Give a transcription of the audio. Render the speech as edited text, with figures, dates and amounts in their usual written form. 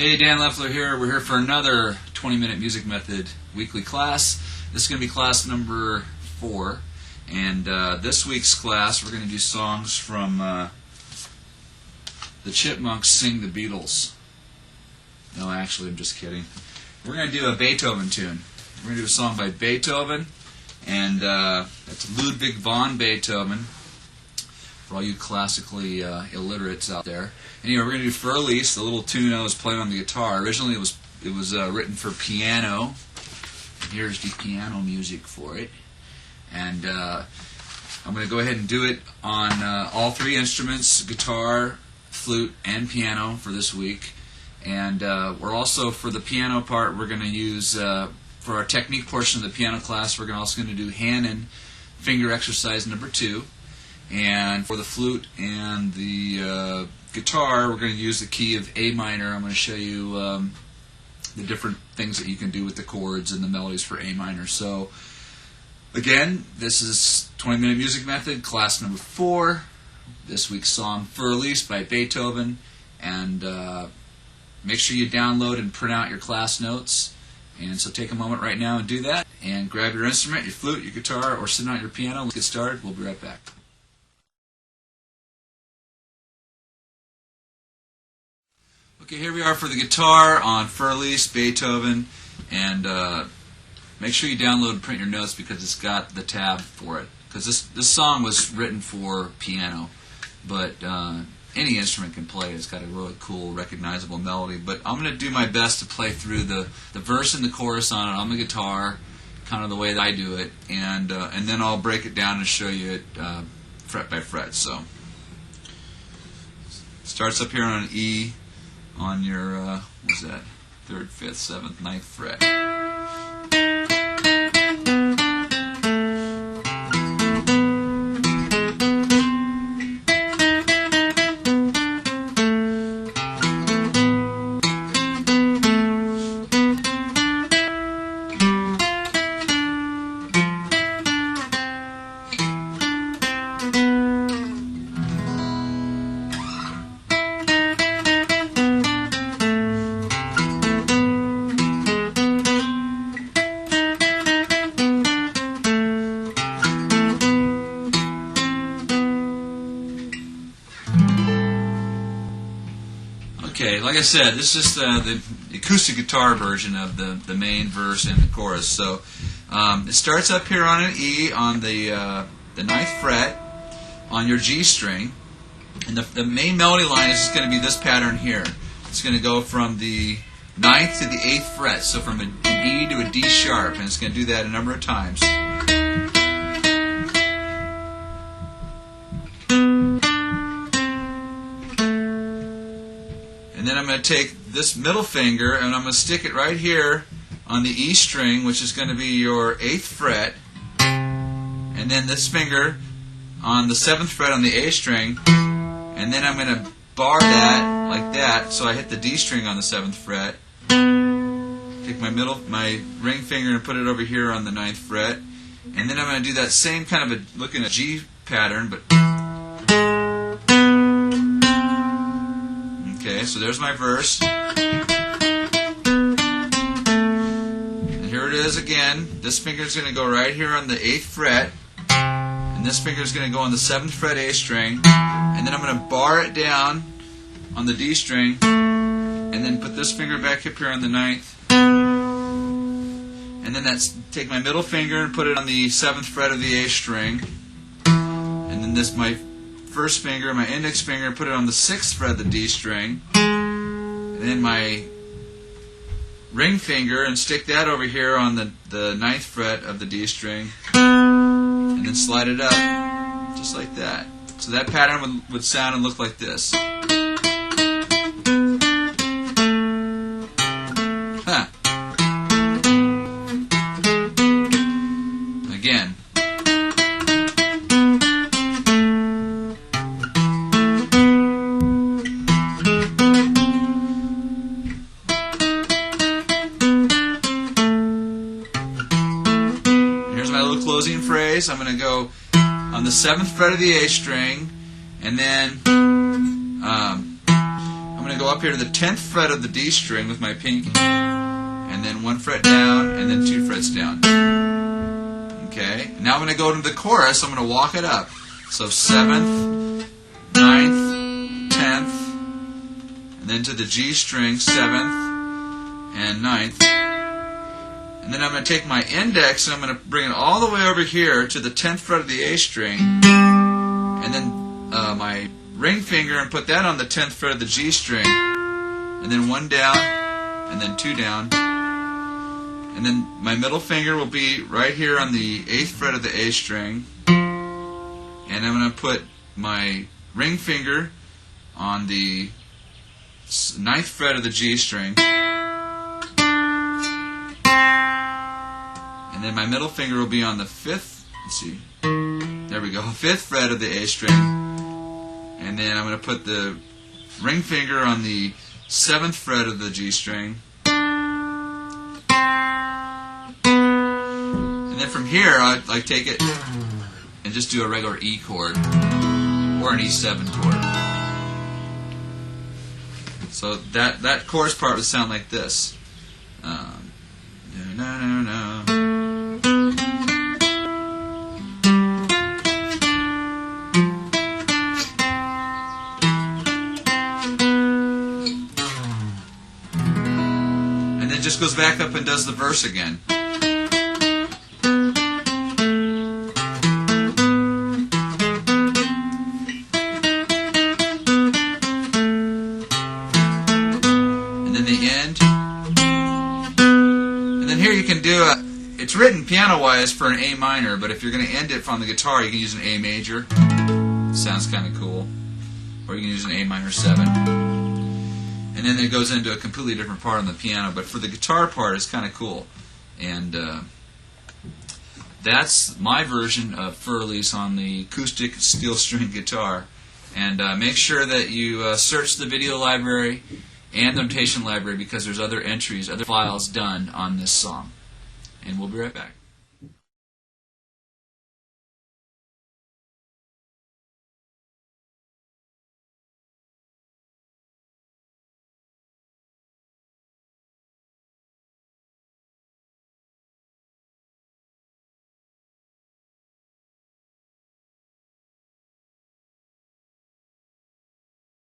Hey, Dan Lefler here. We're here for another 20-minute music method weekly class. This is going to be class number 4. And this week's class, we're going to do songs from the Chipmunks Sing the Beatles. No, actually, I'm just kidding. We're going to do a Beethoven tune. We're going to do a song by Beethoven, and that's Ludwig Von Beethoven, for all you classically illiterates out there. Anyway, we're going to do Fur-Elise, the little tune I was playing on the guitar. Originally, it was written for piano. Here's the piano music for it. And I'm going to go ahead and do it on all 3 instruments, guitar, flute, and piano for this week. And we're also, for the piano part, we're going to use, for our technique portion of the piano class, we're also going to do hand and finger exercise number 2. And for the flute and the guitar, we're going to use the key of A minor. I'm going to show you the different things that you can do with the chords and the melodies for A minor. So, again, this is 20-minute music method, class number 4. This week's song, Fur-Elise by Beethoven. And make sure you download and print out your class notes. And so take a moment right now and do that. And grab your instrument, your flute, your guitar, or sit on your piano. Let's get started. We'll be right back. Okay, here we are for the guitar on Fur-Elise, Beethoven, and make sure you download and print your notes because it's got the tab for it. Because this song was written for piano, but any instrument can play it. It's got a really cool, recognizable melody. But I'm going to do my best to play through the verse and the chorus on it on the guitar, kind of the way that I do it, and then I'll break it down and show you it fret by fret. So, starts up here on an E. On your, what's that, 3rd, 5th, 7th, 9th fret. Okay, like I said, this is the acoustic guitar version of the main verse and the chorus. So it starts up here on an E on the 9th fret on your G string, and the main melody line is just going to be this pattern here. It's going to go from the 9th to the 8th fret, so from an E to a D sharp, and it's going to do that a number of times. And then I'm going to take this middle finger and I'm going to stick it right here on the E string, which is going to be your 8th fret. And then this finger on the 7th fret on the A string. And then I'm going to bar that like that, so I hit the D string on the 7th fret. Take my ring finger and put it over here on the 9th fret. And then I'm going to do that same kind of looking at G pattern, but... Okay, so there's my verse. And here it is again. This finger is going to go right here on the 8th fret. And this finger is going to go on the 7th fret A string. And then I'm going to bar it down on the D string. And then put this finger back up here on the 9th. And then take my middle finger and put it on the 7th fret of the A string. And then my first finger, my index finger, put it on the 6th fret of the D string, and then my ring finger and stick that over here on the 9th fret of the D string, and then slide it up just like that. So that pattern would sound and look like this. Huh. Again. Closing phrase. I'm going to go on the 7th fret of the A string, and then I'm going going to go up here to the 10th fret of the D string with my pinky, and then 1 fret down, and then 2 frets down. Okay, now I'm going to go to the chorus. I'm going to walk it up. So 7th, 9th, 10th, and then to the G string, 7th and 9th. And then I'm going to take my index and I'm going to bring it all the way over here to the 10th fret of the A string, and then my ring finger and put that on the 10th fret of the G string, and then 1 down, and then 2 down, and then my middle finger will be right here on the 8th fret of the A string, and I'm going to put my ring finger on the 9th fret of the G string, and then my middle finger will be on the 5th, let's see, there we go, 5th fret of the A string. And then I'm going to put the ring finger on the 7th fret of the G string. And then from here, I take it and just do a regular E chord or an E7 chord. So that chorus part would sound like this. Just goes back up and does the verse again. And then the end. And then here you can do it's written piano-wise for an A minor, but if you're going to end it on the guitar, you can use an A major. Sounds kind of cool. Or you can use an A minor 7. And then it goes into a completely different part on the piano. But for the guitar part, it's kind of cool. And that's my version of Fur-Elise on the acoustic steel string guitar. And make sure that you search the video library and the notation library, because there's other entries, other files done on this song. And we'll be right back.